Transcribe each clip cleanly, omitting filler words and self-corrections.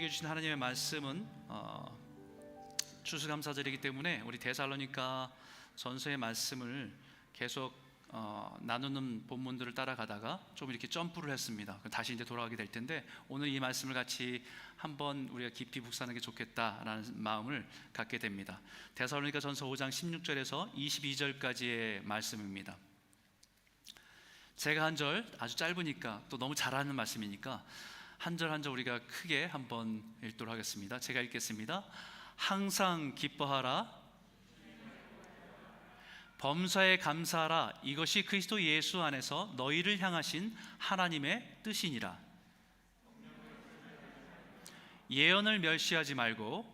주신 하나님의 말씀은 추수감사절이기 때문에 우리 데살로니가 전서의 말씀을 계속 나누는 본문들을 따라가다가 좀 이렇게 점프를 했습니다. 다시 이제 돌아가게 될 텐데, 오늘 이 말씀을 같이 한번 우리가 깊이 묵상하는 게 좋겠다라는 마음을 갖게 됩니다. 데살로니가 전서 5장 16절에서 22절까지의 말씀입니다. 제가 한 절, 아주 짧으니까 또 너무 잘하는 말씀이니까 한 절 한 절 우리가 크게 한번 읽도록 하겠습니다. 제가 읽겠습니다. 항상 기뻐하라, 범사에 감사하라. 이것이 그리스도 예수 안에서 너희를 향하신 하나님의 뜻이니라. 예언을 멸시하지 말고,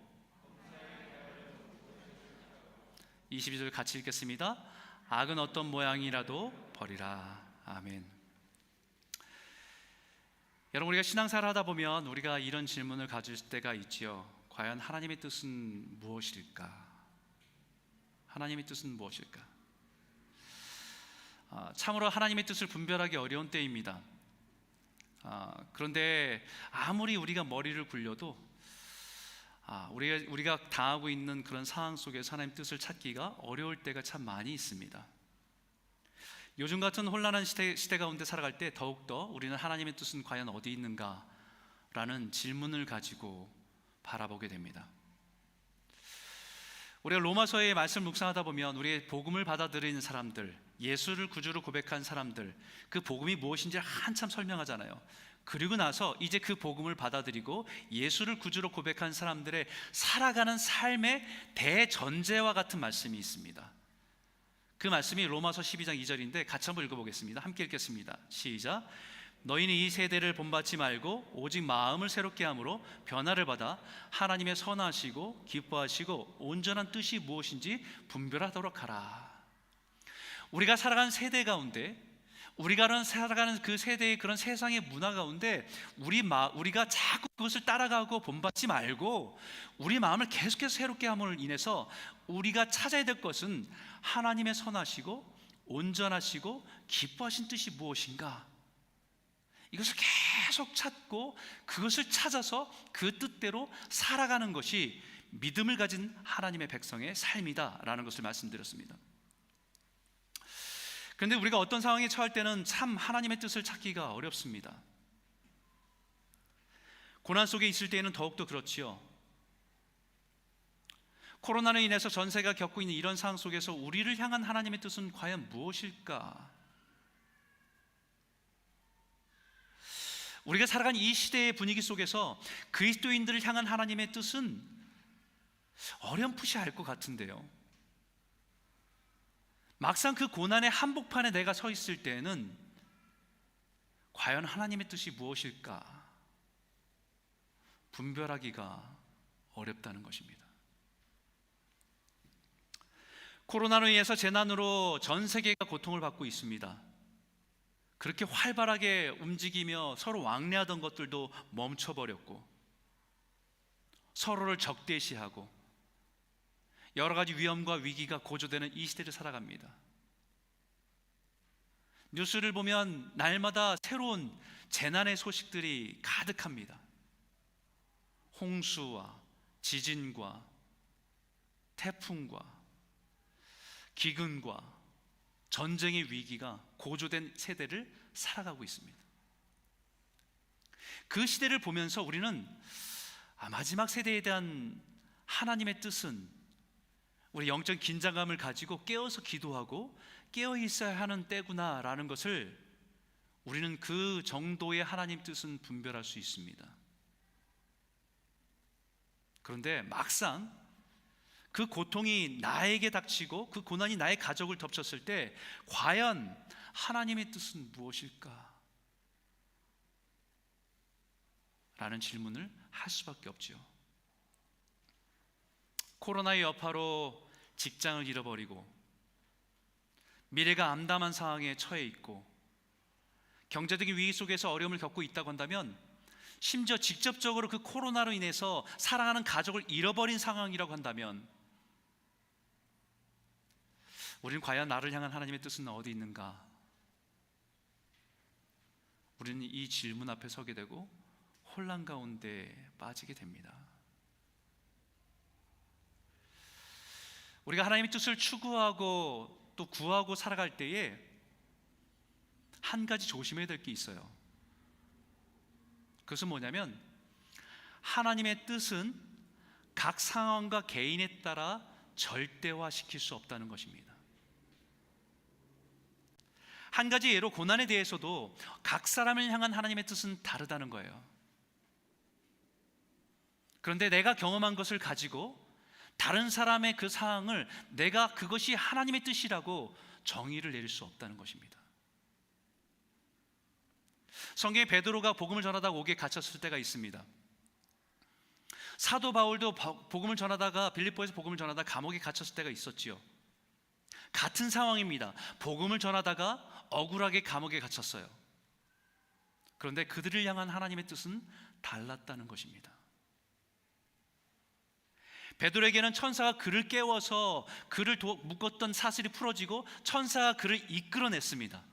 22절 같이 읽겠습니다. 악은 어떤 모양이라도 버리라. 아멘. 여러분, 우리가 신앙생활을 하다 보면 우리가 이런 질문을 가질 때가 있지요. 과연 하나님의 뜻은 무엇일까? 하나님의 뜻은 무엇일까? 참으로 하나님의 뜻을 분별하기 어려운 때입니다. 그런데 아무리 우리가 머리를 굴려도 우리가 당하고 있는 그런 상황 속에서 하나님의 뜻을 찾기가 어려울 때가 참 많이 있습니다. 요즘 같은 혼란한 시대 가운데 살아갈 때 더욱더 우리는 하나님의 뜻은 과연 어디 있는가? 라는 질문을 가지고 바라보게 됩니다. 우리가 로마서의 말씀을 묵상하다 보면 우리의 복음을 받아들이는 사람들, 예수를 구주로 고백한 사람들, 그 복음이 무엇인지 한참 설명하잖아요. 그리고 나서 이제 그 복음을 받아들이고 예수를 구주로 고백한 사람들의 살아가는 삶의 대전제와 같은 말씀이 있습니다. 그 말씀이 로마서 12장 2절인데 같이 한번 읽어보겠습니다. 함께 읽겠습니다. 시작. 너희는 이 세대를 본받지 말고 오직 마음을 새롭게 함으로 변화를 받아 하나님의 선하시고 기뻐하시고 온전한 뜻이 무엇인지 분별하도록 하라. 우리가 살아가는 세대 가운데, 우리가 살아가는 그 세대의 그런 세상의 문화 가운데 우리가 자꾸 그것을 따라가고 본받지 말고 우리 마음을 계속해서 새롭게 함으로 인해서 우리가 찾아야 될 것은 하나님의 선하시고 온전하시고 기뻐하신 뜻이 무엇인가? 이것을 계속 찾고 그것을 찾아서 그 뜻대로 살아가는 것이 믿음을 가진 하나님의 백성의 삶이다라는 것을 말씀드렸습니다. 그런데 우리가 어떤 상황에 처할 때는 참 하나님의 뜻을 찾기가 어렵습니다. 고난 속에 있을 때에는 더욱더 그렇지요. 코로나로 인해서 전 세계가 겪고 있는 이런 상황 속에서 우리를 향한 하나님의 뜻은 과연 무엇일까? 우리가 살아가는 이 시대의 분위기 속에서 그리스도인들을 향한 하나님의 뜻은 어렴풋이 알 것 같은데요, 막상 그 고난의 한복판에 내가 서 있을 때에는 과연 하나님의 뜻이 무엇일까? 분별하기가 어렵다는 것입니다. 코로나로 인해서 재난으로 전 세계가 고통을 받고 있습니다. 그렇게 활발하게 움직이며 서로 왕래하던 것들도 멈춰버렸고 서로를 적대시하고 여러 가지 위험과 위기가 고조되는 이 시대를 살아갑니다. 뉴스를 보면 날마다 새로운 재난의 소식들이 가득합니다. 홍수와 지진과 태풍과 기근과 전쟁의 위기가 고조된 세대를 살아가고 있습니다. 그 시대를 보면서 우리는 마지막 세대에 대한 하나님의 뜻은 우리 영적 긴장감을 가지고 깨어서 기도하고 깨어 있어야 하는 때구나라는 것을 우리는 그 정도의 하나님 뜻은 분별할 수 있습니다. 그런데 막상 그 고통이 나에게 닥치고 그 고난이 나의 가족을 덮쳤을 때 과연 하나님의 뜻은 무엇일까? 라는 질문을 할 수밖에 없죠. 코로나의 여파로 직장을 잃어버리고 미래가 암담한 상황에 처해 있고 경제적인 위기 속에서 어려움을 겪고 있다고 한다면, 심지어 직접적으로 그 코로나로 인해서 사랑하는 가족을 잃어버린 상황이라고 한다면, 우리는 과연 나를 향한 하나님의 뜻은 어디 있는가? 우리는 이 질문 앞에 서게 되고 혼란 가운데 빠지게 됩니다. 우리가 하나님의 뜻을 추구하고 또 구하고 살아갈 때에 한 가지 조심해야 될 게 있어요. 그것은 뭐냐면, 하나님의 뜻은 각 상황과 개인에 따라 절대화시킬 수 없다는 것입니다. 한 가지 예로, 고난에 대해서도 각 사람을 향한 하나님의 뜻은 다르다는 거예요. 그런데 내가 경험한 것을 가지고 다른 사람의 그 상황을 내가 그것이 하나님의 뜻이라고 정의를 내릴 수 없다는 것입니다. 성경에 베드로가 복음을 전하다가 옥에 갇혔을 때가 있습니다. 사도 바울도 복음을 전하다가, 빌립보에서 복음을 전하다가 감옥에 갇혔을 때가 있었지요. 같은 상황입니다. 복음을 전하다가 억울하게 감옥에 갇혔어요. 그런데 그들을 향한 하나님의 뜻은 달랐다는 것입니다. 베드로에게는 천사가 그를 깨워서 그를 묶었던 사슬이 풀어지고 천사가 그를 이끌어냈습니다.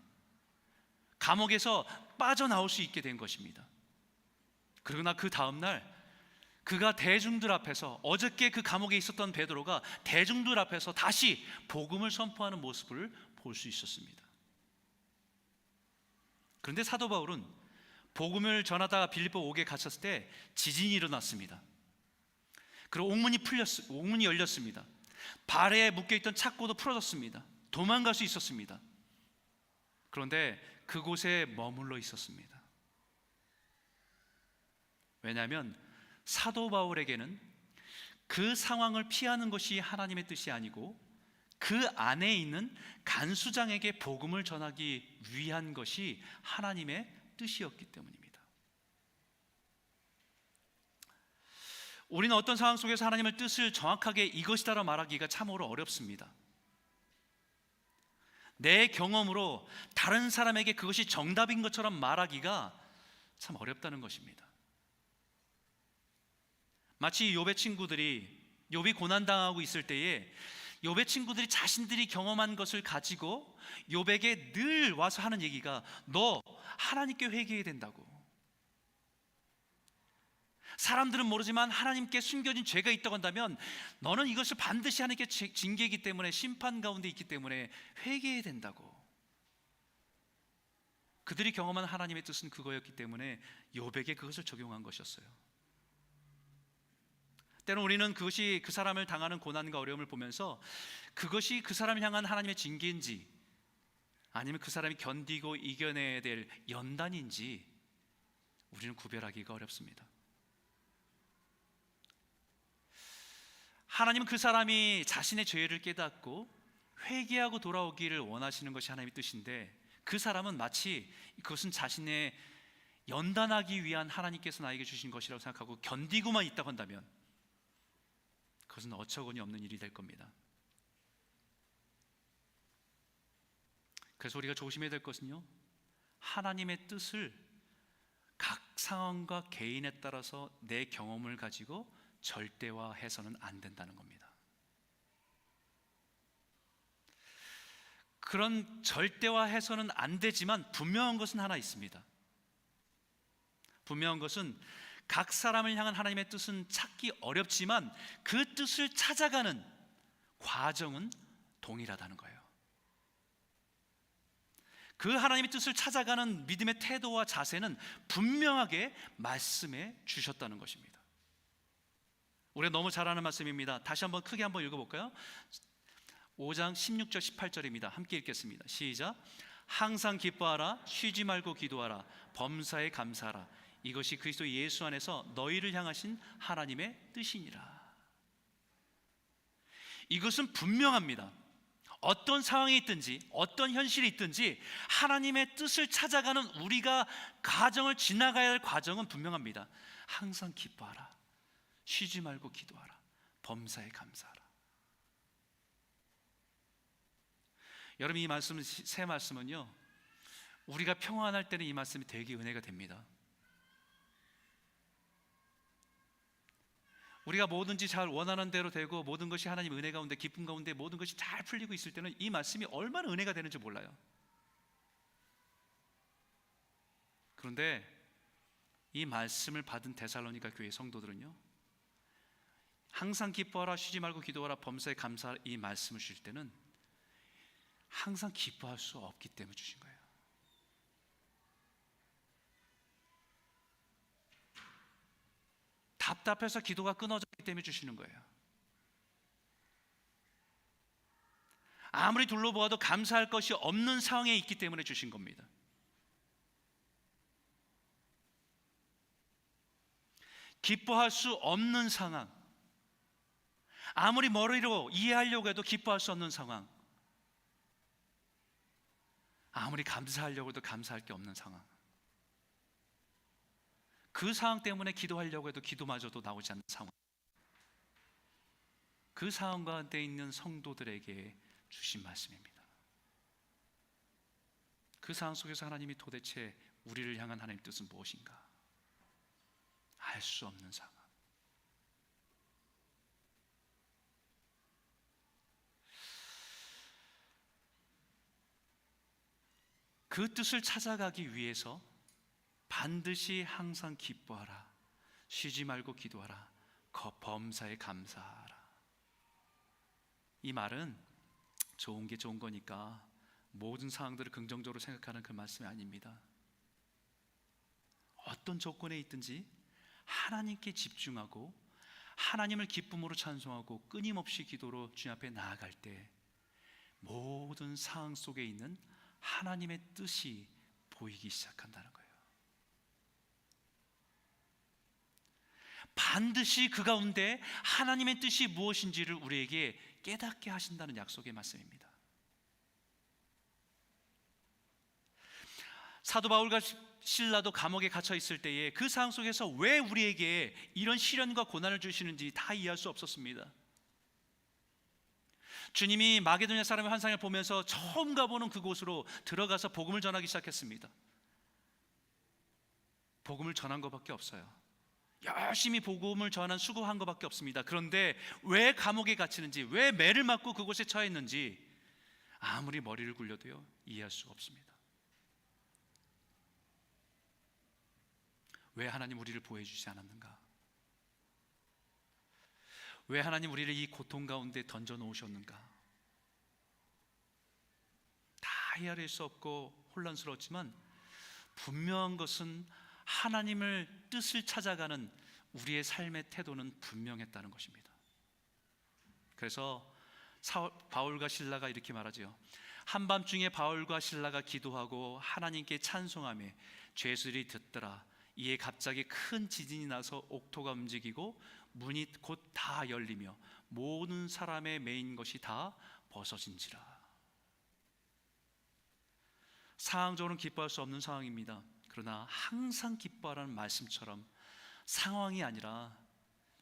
감옥에서 빠져나올 수 있게 된 것입니다. 그러나 그 다음날 그가 대중들 앞에서, 어저께 그 감옥에 있었던 베드로가 대중들 앞에서 다시 복음을 선포하는 모습을 볼 수 있었습니다. 그런데 사도 바울은 복음을 전하다가 빌립보 옥에 갇혔을 때 지진이 일어났습니다. 그리고 옥문이 열렸습니다. 발에 묶여있던 착고도 풀어졌습니다. 도망갈 수 있었습니다. 그런데 그곳에 머물러 있었습니다. 왜냐하면 사도 바울에게는 그 상황을 피하는 것이 하나님의 뜻이 아니고 그 안에 있는 간수장에게 복음을 전하기 위한 것이 하나님의 뜻이었기 때문입니다. 우리는 어떤 상황 속에서 하나님의 뜻을 정확하게 이것이다라고 말하기가 참으로 어렵습니다. 내 경험으로 다른 사람에게 그것이 정답인 것처럼 말하기가 참 어렵다는 것입니다. 마치 욥의 친구들이, 욥이 고난당하고 있을 때에 욥의 친구들이 자신들이 경험한 것을 가지고 욥에게 늘 와서 하는 얘기가, 너 하나님께 회개해야 된다고. 사람들은 모르지만 하나님께 숨겨진 죄가 있다고 한다면 너는 이것을 반드시 하나님께 징계이기 때문에, 심판 가운데 있기 때문에 회개해야 된다고. 그들이 경험한 하나님의 뜻은 그거였기 때문에 욥에게 그것을 적용한 것이었어요. 때론 우리는 그것이 그 사람을 당하는 고난과 어려움을 보면서 그것이 그 사람을 향한 하나님의 징계인지 아니면 그 사람이 견디고 이겨내야 될 연단인지 우리는 구별하기가 어렵습니다. 하나님은 그 사람이 자신의 죄를 깨닫고 회개하고 돌아오기를 원하시는 것이 하나님의 뜻인데, 그 사람은 마치 그것은 자신의 연단하기 위한 하나님께서 나에게 주신 것이라고 생각하고 견디고만 있다고 한다면 그것은 어처구니 없는 일이 될 겁니다. 그래서 우리가 조심해야 될 것은요, 하나님의 뜻을 각 상황과 개인에 따라서 내 경험을 가지고 절대화해서는 안 된다는 겁니다. 그런 절대화해서는 안 되지만 분명한 것은 하나 있습니다. 분명한 것은 각 사람을 향한 하나님의 뜻은 찾기 어렵지만 그 뜻을 찾아가는 과정은 동일하다는 거예요. 그 하나님의 뜻을 찾아가는 믿음의 태도와 자세는 분명하게 말씀해 주셨다는 것입니다. 우리가 너무 잘 아는 말씀입니다. 다시 한번 크게 한번 읽어볼까요? 5장 16절 18절입니다. 함께 읽겠습니다. 시작. 항상 기뻐하라, 쉬지 말고 기도하라, 범사에 감사하라. 이것이 그리스도 예수 안에서 너희를 향하신 하나님의 뜻이니라. 이것은 분명합니다. 어떤 상황이 있든지 어떤 현실이 있든지 하나님의 뜻을 찾아가는 우리가 과정을 지나가야 할 과정은 분명합니다. 항상 기뻐하라, 쉬지 말고 기도하라, 범사에 감사하라. 여러분, 이 말씀, 새 말씀은요, 우리가 평안할 때는 이 말씀이 되게 은혜가 됩니다. 우리가 뭐든지 잘 원하는 대로 되고 모든 것이 하나님 은혜 가운데, 기쁨 가운데 모든 것이 잘 풀리고 있을 때는 이 말씀이 얼마나 은혜가 되는지 몰라요. 그런데 이 말씀을 받은 데살로니가 교회 성도들은요, 항상 기뻐하라, 쉬지 말고 기도하라, 범사에 감사하라, 이 말씀을 주실 때는 항상 기뻐할 수 없기 때문에 주신 거예요. 답답해서 기도가 끊어졌기 때문에 주시는 거예요. 아무리 둘러보아도 감사할 것이 없는 상황에 있기 때문에 주신 겁니다. 기뻐할 수 없는 상황, 아무리 머리로 이해하려고 해도 기뻐할 수 없는 상황, 아무리 감사하려고 해도 감사할 게 없는 상황, 그 상황 때문에 기도하려고 해도 기도마저도 나오지 않는 상황, 그 상황 가운데 있는 성도들에게 주신 말씀입니다. 그 상황 속에서 하나님이 도대체 우리를 향한 하나님의 뜻은 무엇인가 알 수 없는 상황. 그 뜻을 찾아가기 위해서 반드시 항상 기뻐하라, 쉬지 말고 기도하라, 범사에 감사하라. 이 말은 좋은 게 좋은 거니까 모든 상황들을 긍정적으로 생각하는 그 말씀이 아닙니다. 어떤 조건에 있든지 하나님께 집중하고 하나님을 기쁨으로 찬송하고 끊임없이 기도로 주님 앞에 나아갈 때 모든 상황 속에 있는 하나님의 뜻이 보이기 시작한다는 거예요. 반드시 그 가운데 하나님의 뜻이 무엇인지를 우리에게 깨닫게 하신다는 약속의 말씀입니다. 사도 바울과 실라도 감옥에 갇혀 있을 때에 그 상황 속에서 왜 우리에게 이런 시련과 고난을 주시는지 다 이해할 수 없었습니다. 주님이 마게도냐 사람의 환상을 보면서 처음 가보는 그곳으로 들어가서 복음을 전하기 시작했습니다. 복음을 전한 것밖에 없어요. 열심히 복음을 전한 수고한 것밖에 없습니다. 그런데 왜 감옥에 갇히는지, 왜 매를 맞고 그곳에 처해 있는지 아무리 머리를 굴려도요 이해할 수가 없습니다. 왜 하나님 우리를 보호해주지 않았는가? 왜 하나님 우리를 이 고통 가운데 던져 놓으셨는가? 다 헤아릴 수 없고 혼란스러웠지만 분명한 것은 하나님을 뜻을 찾아가는 우리의 삶의 태도는 분명했다는 것입니다. 그래서 바울과 실라가 이렇게 말하죠. 한밤중에 바울과 실라가 기도하고 하나님께 찬송하며 죄수들이 듣더라. 이에 갑자기 큰 지진이 나서 옥토가 움직이고 문이 곧 다 열리며 모든 사람의 매인 것이 다 벗어진지라. 상황적으로는 기뻐할 수 없는 상황입니다. 그러나 항상 기뻐하라는 말씀처럼 상황이 아니라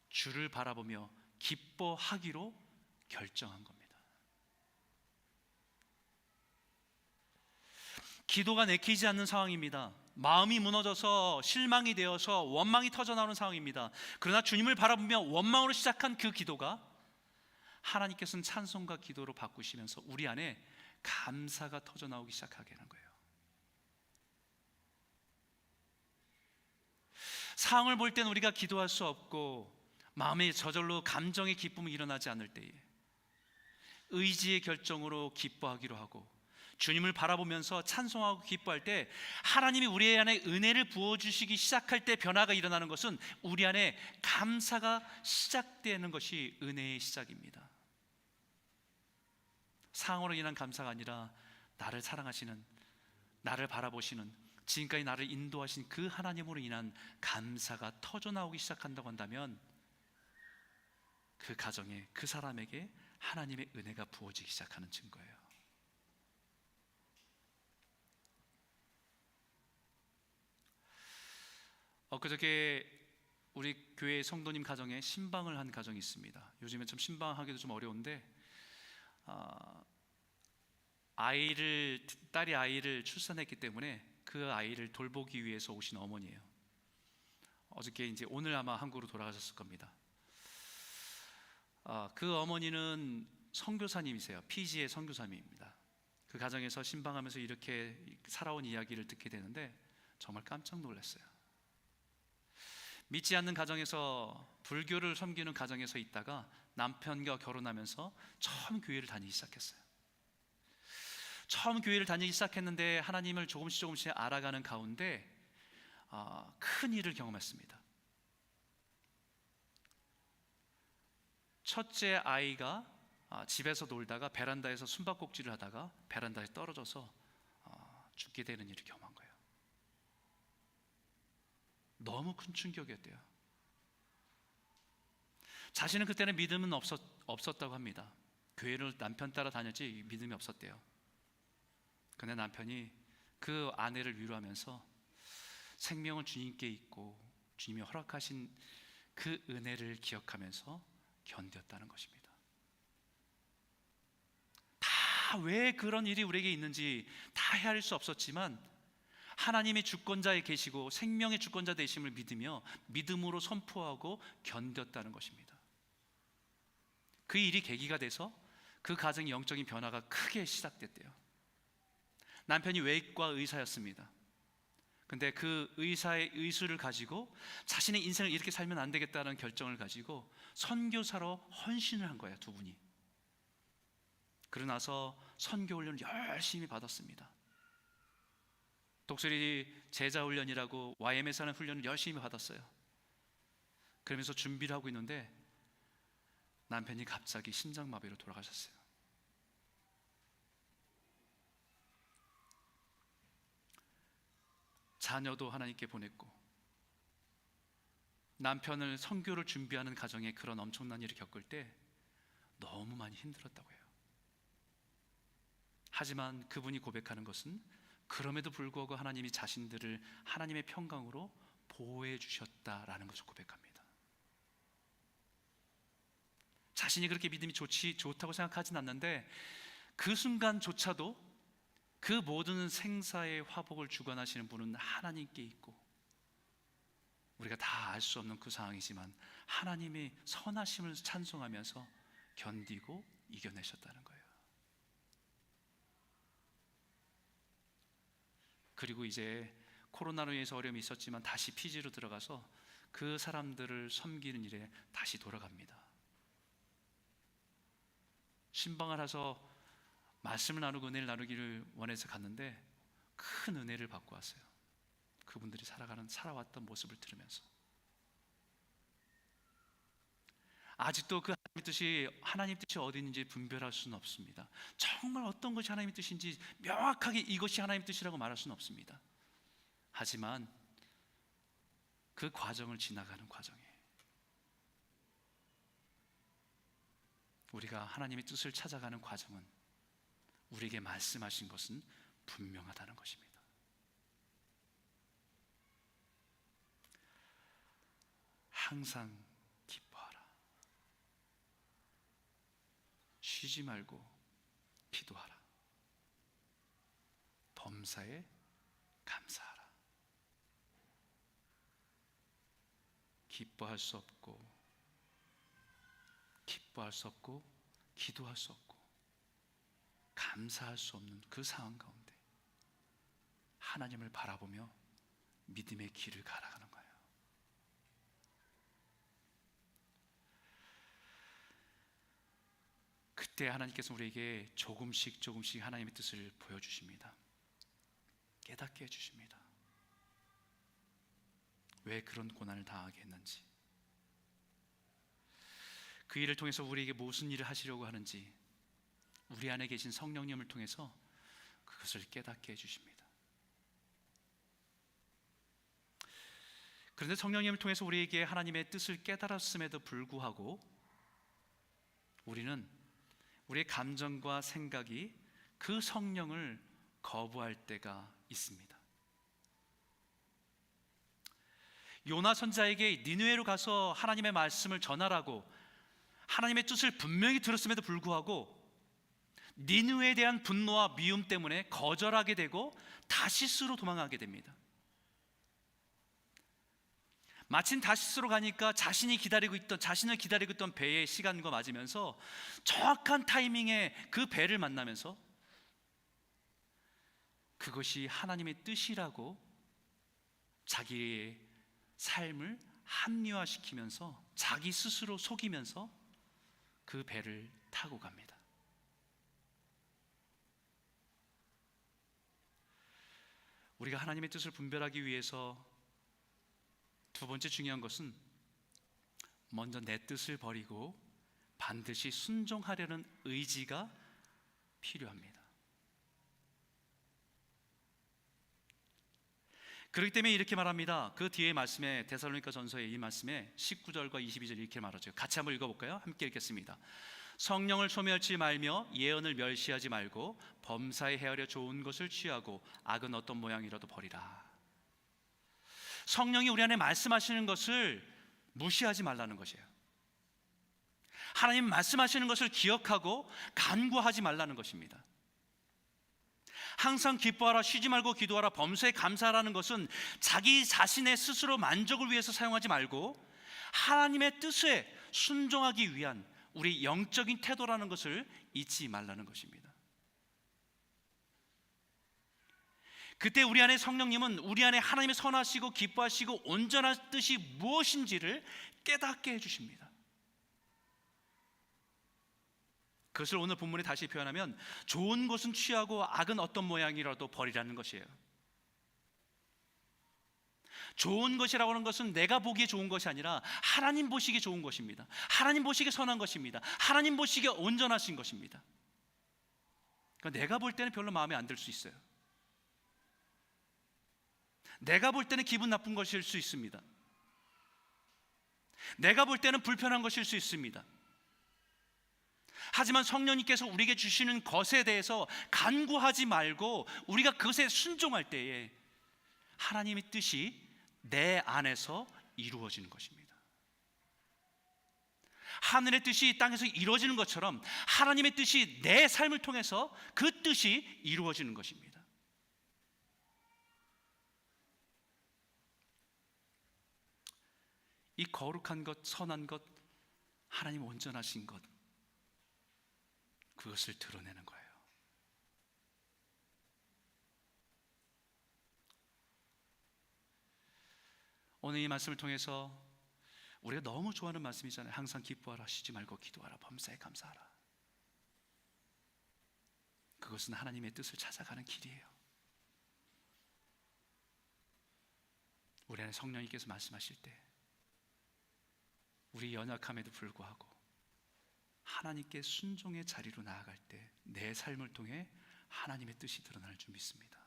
주를 바라보며 기뻐하기로 결정한 겁니다. 기도가 내키지 않는 상황입니다. 마음이 무너져서 실망이 되어서 원망이 터져나오는 상황입니다. 그러나 주님을 바라보며 원망으로 시작한 그 기도가 하나님께서는 찬송과 기도로 바꾸시면서 우리 안에 감사가 터져나오기 시작하게 하는 거예요. 상황을 볼 때는 우리가 기도할 수 없고 마음에 저절로 감정의 기쁨이 일어나지 않을 때에 의지의 결정으로 기뻐하기로 하고 주님을 바라보면서 찬송하고 기뻐할 때 하나님이 우리 안에 은혜를 부어주시기 시작할 때 변화가 일어나는 것은 우리 안에 감사가 시작되는 것이 은혜의 시작입니다. 상황으로 인한 감사가 아니라 나를 사랑하시는, 나를 바라보시는, 지금까지 나를 인도하신 그 하나님으로 인한 감사가 터져나오기 시작한다고 한다면 그 가정에, 그 사람에게 하나님의 은혜가 부어지기 시작하는 증거예요. 엊그저께 우리 교회 성도님 가정에 신방을 한 가정이 있습니다. 요즘에 좀 신방하기도 좀 어려운데 딸이 아이를 출산했기 때문에 그 아이를 돌보기 위해서 오신 어머니예요. 어저께 이제 오늘 아마 한국으로 돌아가셨을 겁니다. 그 어머니는 선교사님이세요. 피지의 선교사님입니다. 그 가정에서 신방하면서 이렇게 살아온 이야기를 듣게 되는데 정말 깜짝 놀랐어요. 믿지 않는 가정에서, 불교를 섬기는 가정에서 있다가 남편과 결혼하면서 처음 교회를 다니기 시작했어요. 처음 교회를 다니기 시작했는데 하나님을 조금씩 알아가는 가운데 큰 일을 경험했습니다. 첫째 아이가 집에서 놀다가 베란다에서 숨바꼭질을 하다가 베란다에 떨어져서 죽게 되는 일을 경험한 거예요. 너무 큰 충격이었대요. 자신은 그때는 믿음은 없었다고 합니다. 교회를 남편 따라 다녔지 믿음이 없었대요. 그런데 남편이 그 아내를 위로하면서 생명은 주님께 있고 주님이 허락하신 그 은혜를 기억하면서 견뎠다는 것입니다. 다 왜 그런 일이 우리에게 있는지 다 헤아릴 수 없었지만 하나님의 주권자에 계시고 생명의 주권자 되심을 믿으며 믿음으로 선포하고 견뎠다는 것입니다. 그 일이 계기가 돼서 그 가정의 영적인 변화가 크게 시작됐대요. 남편이 외과 의사였습니다. 근데 그 의사의 의술을 가지고 자신의 인생을 이렇게 살면 안 되겠다는 결정을 가지고 선교사로 헌신을 한 거예요, 두 분이. 그러고 나서 선교 훈련을 열심히 받았습니다. 독수리 제자 훈련이라고 YM에서 하는 훈련을 열심히 받았어요. 그러면서 준비를 하고 있는데 남편이 갑자기 심장마비로 돌아가셨어요. 자녀도 하나님께 보냈고 남편을 선교를 준비하는 가정에 그런 엄청난 일을 겪을 때 너무 많이 힘들었다고 해요. 하지만 그분이 고백하는 것은 그럼에도 불구하고 하나님이 자신들을 하나님의 평강으로 보호해 주셨다라는 것을 고백합니다. 자신이 그렇게 믿음이 좋다고 생각하진 않는데 그 순간조차도 그 모든 생사의 화복을 주관하시는 분은 하나님께 있고 우리가 다 알 수 없는 그 상황이지만 하나님의 선하심을 찬송하면서 견디고 이겨내셨다는 거예요. 그리고 이제 코로나로 인해서 어려움이 있었지만 다시 피지로 들어가서 그 사람들을 섬기는 일에 다시 돌아갑니다. 신방을 해서 말씀을 나누고 은혜를 나누기를 원해서 갔는데 큰 은혜를 받고 왔어요. 그분들이 살아왔던 모습을 들으면서 아직도 그 하나님 뜻이 어디 있는지 분별할 수는 없습니다. 정말 어떤 것이 하나님의 뜻인지 명확하게 이것이 하나님의 뜻이라고 말할 수는 없습니다. 하지만 그 과정을 지나가는 과정에 우리가 하나님의 뜻을 찾아가는 과정은 우리에게 말씀하신 것은 분명하다는 것입니다. 항상 기뻐하라. 쉬지 말고 기도하라. 범사에 감사하라. 기뻐할 수 없고 기도할 수 없고 감사할 수 없는 그 상황 가운데 하나님을 바라보며 믿음의 길을 가라가는 거예요. 그때 하나님께서 우리에게 조금씩 하나님의 뜻을 보여주십니다. 깨닫게 해주십니다. 왜 그런 고난을 당하게 했는지, 그 일을 통해서 우리에게 무슨 일을 하시려고 하는지 우리 안에 계신 성령님을 통해서 그것을 깨닫게 해주십니다. 그런데 성령님을 통해서 우리에게 하나님의 뜻을 깨달았음에도 불구하고 우리는 우리의 감정과 생각이 그 성령을 거부할 때가 있습니다. 요나 선지자에게 니느웨로 가서 하나님의 말씀을 전하라고 하나님의 뜻을 분명히 들었음에도 불구하고 니느웨에 대한 분노와 미움 때문에 거절하게 되고 다시스로 도망가게 됩니다. 마침 다시스로 가니까 자신을 기다리고 있던 배의 시간과 맞으면서 정확한 타이밍에 그 배를 만나면서 그것이 하나님의 뜻이라고 자기의 삶을 합리화시키면서 자기 스스로 속이면서 그 배를 타고 갑니다. 우리가 하나님의 뜻을 분별하기 위해서 두 번째 중요한 것은 먼저 내 뜻을 버리고 반드시 순종하려는 의지가 필요합니다. 그렇기 때문에 이렇게 말합니다. 그 뒤에 말씀에, 데살로니가 전서의 이 말씀에 19절과 22절 이렇게 말하죠. 같이 한번 읽어볼까요? 함께 읽겠습니다. 성령을 소멸치 말며 예언을 멸시하지 말고 범사에 헤아려 좋은 것을 취하고 악은 어떤 모양이라도 버리라. 성령이 우리 안에 말씀하시는 것을 무시하지 말라는 것이에요. 하나님 말씀하시는 것을 기억하고 간구하지 말라는 것입니다. 항상 기뻐하라, 쉬지 말고 기도하라, 범사에 감사하라는 것은 자기 자신의 스스로 만족을 위해서 사용하지 말고 하나님의 뜻에 순종하기 위한 우리 영적인 태도라는 것을 잊지 말라는 것입니다. 그때 우리 안에 성령님은 우리 안에 하나님의 선하시고 기뻐하시고 온전한 뜻이 무엇인지를 깨닫게 해주십니다. 그것을 오늘 본문에 다시 표현하면 좋은 것은 취하고 악은 어떤 모양이라도 버리라는 것이에요. 좋은 것이라고 하는 것은 내가 보기에 좋은 것이 아니라 하나님 보시기에 좋은 것입니다. 하나님 보시기에 선한 것입니다. 하나님 보시기에 온전하신 것입니다. 그러니까 내가 볼 때는 별로 마음에 안 들 수 있어요. 내가 볼 때는 기분 나쁜 것일 수 있습니다. 내가 볼 때는 불편한 것일 수 있습니다. 하지만 성령님께서 우리에게 주시는 것에 대해서 간구하지 말고 우리가 그것에 순종할 때에 하나님의 뜻이 내 안에서 이루어지는 것입니다. 하늘의 뜻이 땅에서 이루어지는 것처럼 하나님의 뜻이 내 삶을 통해서 그 뜻이 이루어지는 것입니다. 이 거룩한 것, 선한 것, 하나님 온전하신 것, 그것을 드러내는 거예요. 오늘 이 말씀을 통해서 우리가 너무 좋아하는 말씀이잖아요. 항상 기뻐하라, 쉬지 말고 기도하라, 범사에 감사하라. 그것은 하나님의 뜻을 찾아가는 길이에요. 우리 안에 성령님께서 말씀하실 때 우리 연약함에도 불구하고 하나님께 순종의 자리로 나아갈 때 내 삶을 통해 하나님의 뜻이 드러날 줄 믿습니다.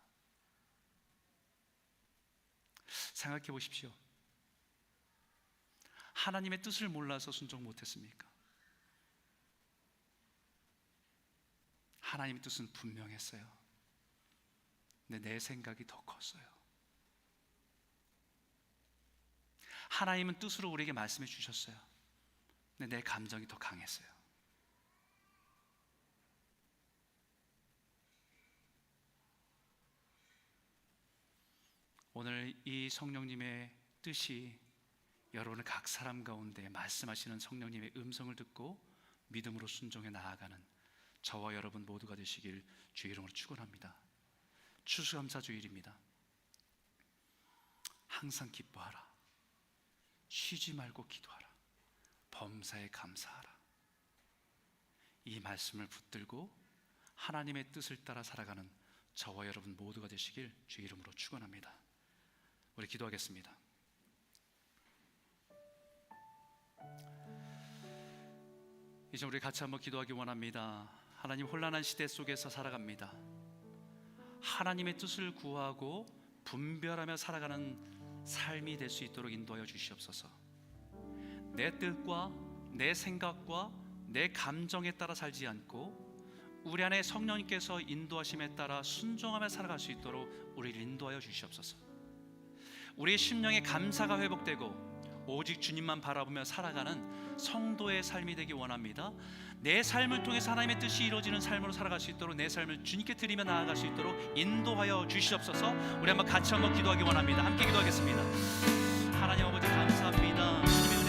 생각해 보십시오. 하나님의 뜻을 몰라서 순종 못했습니까? 하나님의 뜻은 분명했어요. 근데 내 생각이 더 컸어요. 하나님은 뜻으로 우리에게 말씀해 주셨어요. 근데 내 감정이 더 강했어요. 오늘 이 성령님의 뜻이 여러분의 각 사람 가운데 말씀하시는 성령님의 음성을 듣고 믿음으로 순종해 나아가는 저와 여러분 모두가 되시길 주의 이름으로 축원합니다. 추수감사주일입니다. 항상 기뻐하라, 쉬지 말고 기도하라, 범사에 감사하라. 이 말씀을 붙들고 하나님의 뜻을 따라 살아가는 저와 여러분 모두가 되시길 주의 이름으로 축원합니다. 우리 기도하겠습니다. 이제 우리 같이 한번 기도하기 원합니다. 하나님, 혼란한 시대 속에서 살아갑니다. 하나님의 뜻을 구하고 분별하며 살아가는 삶이 될 수 있도록 인도하여 주시옵소서. 내 뜻과 내 생각과 내 감정에 따라 살지 않고 우리 안에 성령님께서 인도하심에 따라 순종하며 살아갈 수 있도록 우리를 인도하여 주시옵소서. 우리의 심령의 감사가 회복되고 오직 주님만 바라보며 살아가는 성도의 삶이 되기 원합니다. 내 삶을 통해서 하나님의 뜻이 이루어지는 삶으로 살아갈 수 있도록 내 삶을 주님께 드리며 나아갈 수 있도록 인도하여 주시옵소서. 우리 한번 같이 한번 기도하기 원합니다. 함께 기도하겠습니다. 하나님 아버지 감사합니다. 주님의